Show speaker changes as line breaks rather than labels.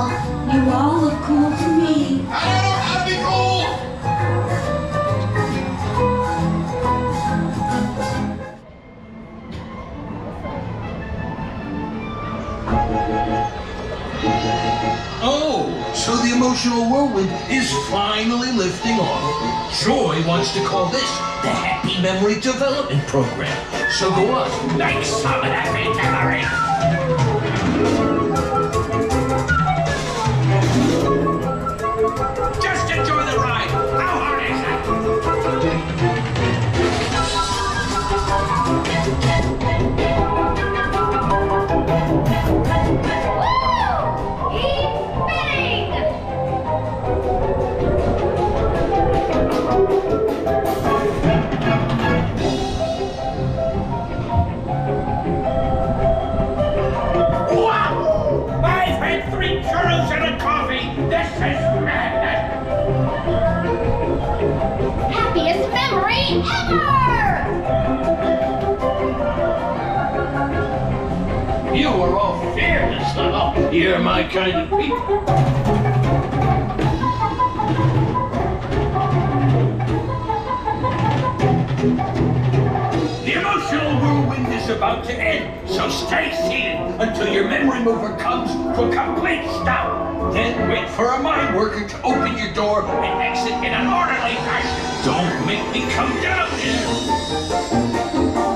You all look cool to me.
I don't know how to be cool! Oh, so the emotional whirlwind is finally lifting off. Joy wants to call this the Happy Memory Development Program. So go on, make some happy memory. Just enjoy the ride. How hard is churros and a coffee. This is madness.
Happiest memory ever!
You are all fearless, though. You're my kind of people. The emotional whirlwind is about to end, so stay seated until your memory mover comes to a complete stop. Then wait for a mind worker to open your door and exit in an orderly fashion. Don't make me come down here.